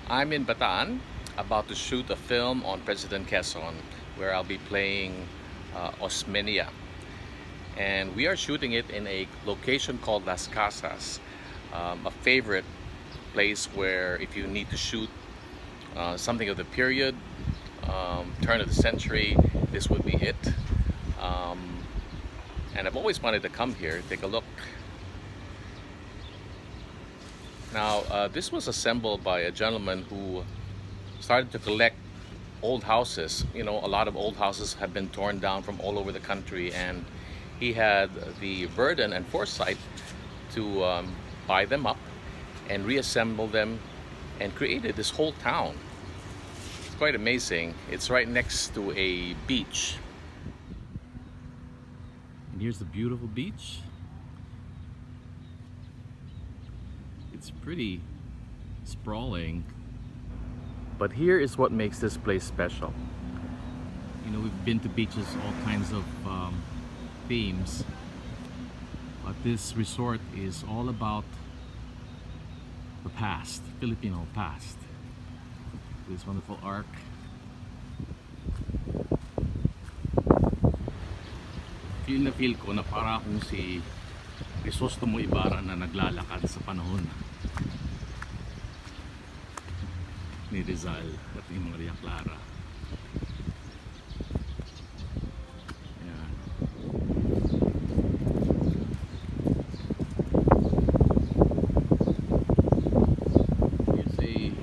I'm in Bataan, about to shoot a film on President Quezon, where I'll be playing Osmeña. And we are shooting it in a location called Las Casas, a favorite place where if you need to shoot something of the period, turn of the century, this would be it. Um, and I've always wanted to come here, take a look. Now, this was assembled by a gentleman who started to collect old houses. You know, a lot of old houses have been torn down from all over the country, and he had the burden and foresight to buy them up and reassemble them and created this whole town. It's quite amazing. It's right next to a beach. And here's the beautiful beach. It's pretty sprawling, but here is what makes this place special. You know, we've been to beaches, all kinds of themes, but this resort is all about the past, Filipino past. This wonderful arc. Feel na feel ko na para akong si Crisostomo Ibarra na naglalakad sa panahon ni Rizal at ni Maria Clara. Ayan. Here's a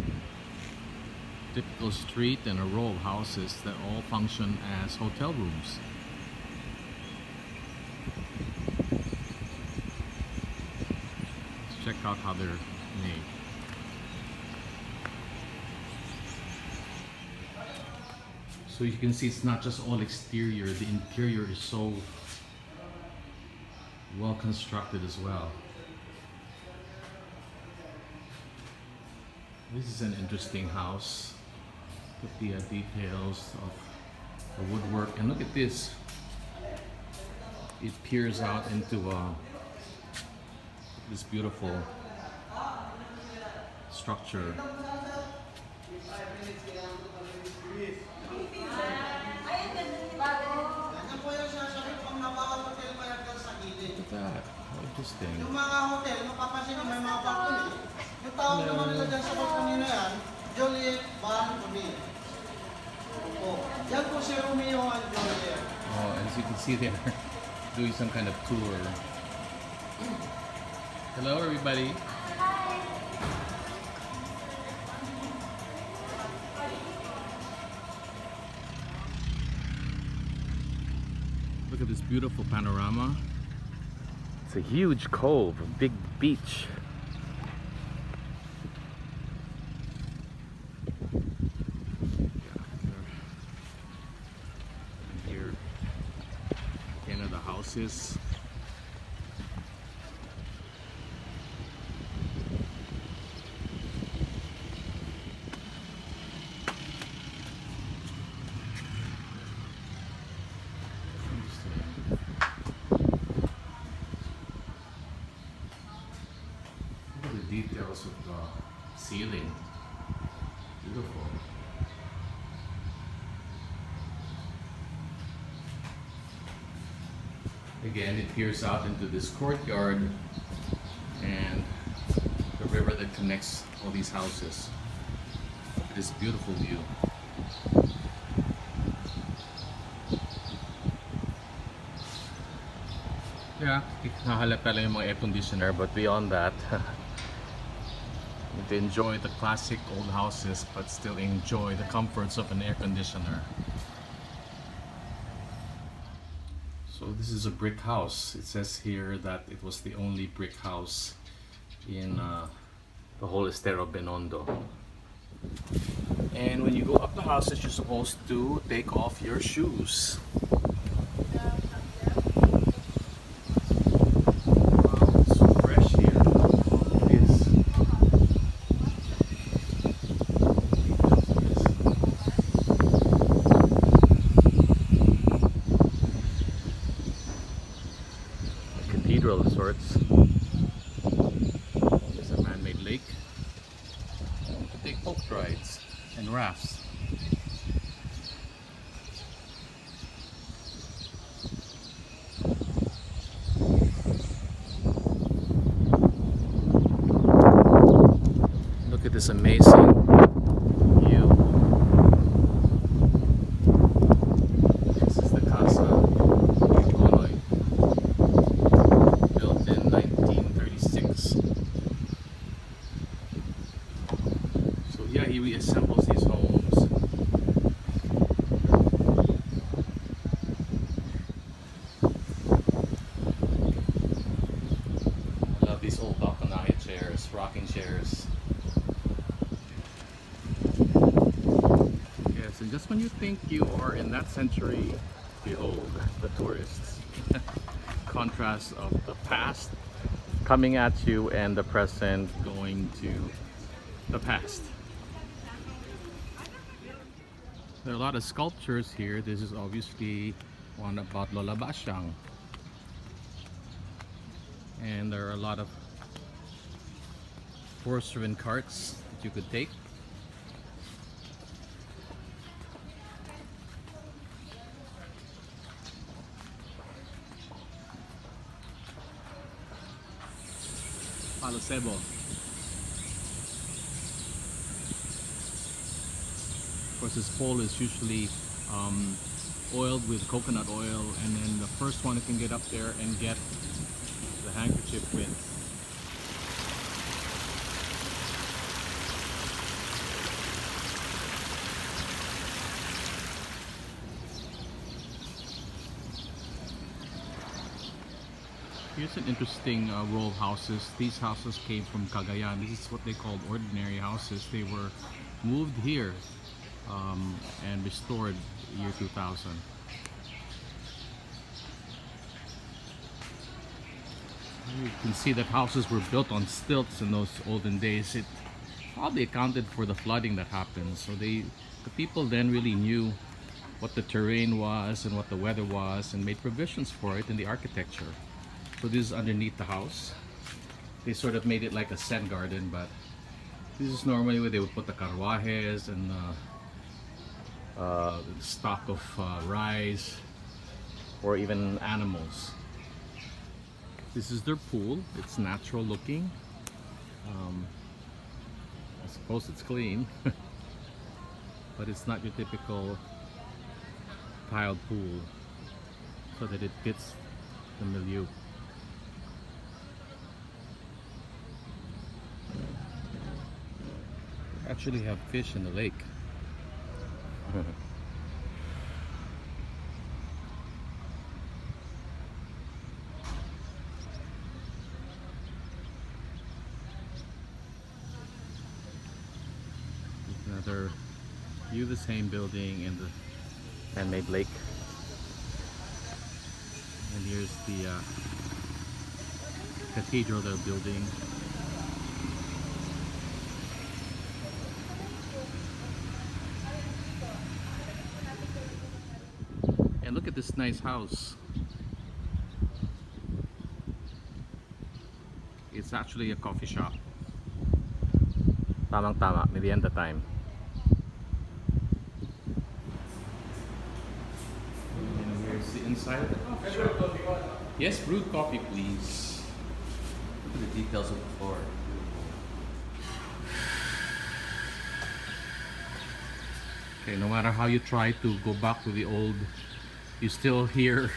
typical street and a row of houses that all function as hotel rooms. Let's check out how they're made. So you can see it's not just all exterior, the interior is so well constructed as well. This is an interesting house. Look at the details of the woodwork, and look at this. It peers out into this beautiful structure. Look at that. How interesting. Yung mga hotel, mapapansin nyo, may mga balcony. Yung tawag naman nila dyan sa balcony na yan, Juliet Balcony. Oh, yan po si Romeo and Juliet. Oh, as you can see, they're doing some kind of tour. Hello, everybody. Look at this beautiful panorama. It's a huge cove, a big beach. And here, again, are the houses. Details of the ceiling. Beautiful. Again, it peers out into this courtyard and the river that connects all these houses. This beautiful view. Yeah, nahalata lang yung mga air conditioner, but beyond that, to enjoy the classic old houses but still enjoy the comforts of an air conditioner. So this is a brick house. It says here that it was the only brick house in the whole Estero Binondo. And when you go up the houses, you're supposed to take off your shoes. Cathedral of sorts. There's a man-made lake. To take boat ride. and rafts. Look at this amazing view. This is the Casa, Illinois, built in 1936. So yeah, he reassembles these homes. I love these old balcony chairs, rocking chairs. Yes, and just when you think you are in that century, behold the tourists. Contrast of the past coming at you and the present going to the past. There are a lot of sculptures here. This is obviously one about Lola Basyang. And there are a lot of porcelain carts that you could take. Palo Sebo. Of course, this pole is usually oiled with coconut oil, and then the first one who can get up there and get the handkerchief wins. Here's an interesting row of houses. These houses came from Cagayan. This is what they called ordinary houses. They were moved here and restored year 2000. You can see that houses were built on stilts in those olden days. It probably accounted for the flooding that happened. So the people then really knew what the terrain was and what the weather was and made provisions for it in the architecture. So this is underneath the house. They sort of made it like a Zen garden, but this is normally where they would put the carruajes and stock of rice or even animals. This is their pool. It's natural looking. I suppose it's clean, but it's not your typical tiled pool, so that it fits the milieu. Actually have fish in the lake. Another view, the same building in the man-made lake. And here's the cathedral they're building. And look at this nice house. It's actually a coffee shop. Tamang-tama, merienda time. And here's the inside of the coffee shop. Yes, brewed coffee, please. Look at the details of the floor. Okay, no matter how you try to go back to the old, you still hear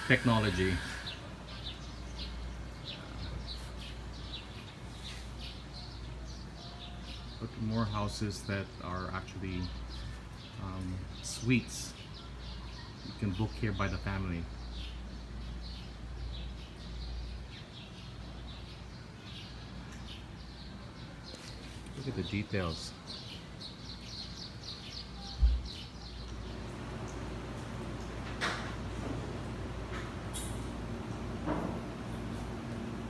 technology. But more houses that are actually suites. You can book here by the family. Look at the details.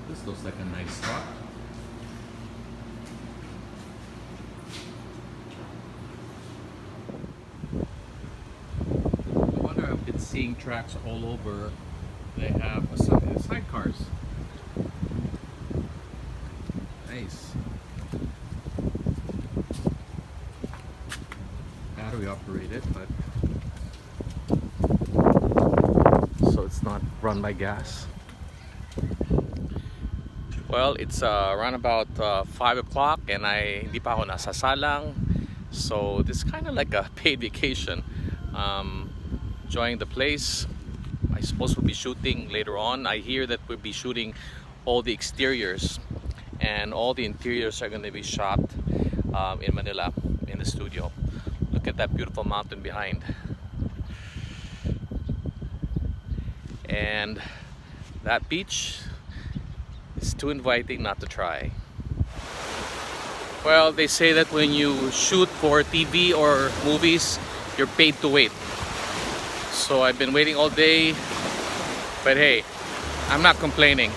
This looks like a nice spot. I wonder if it's seeing tracks all over. They have sidecars. Nice. battery operated, but so it's not run by gas. Well, it's around about 5 o'clock and hindi pa ako nasasalang. So this is kind of like a paid vacation. Enjoying the place. I suppose we'll be shooting later on. I hear that we'll be shooting all the exteriors, and all the interiors are going to be shot in Manila in the studio. Look at that beautiful mountain behind. And that beach is too inviting not to try. Well, they say that when you shoot for TV or movies, you're paid to wait. So I've been waiting all day, but hey, I'm not complaining.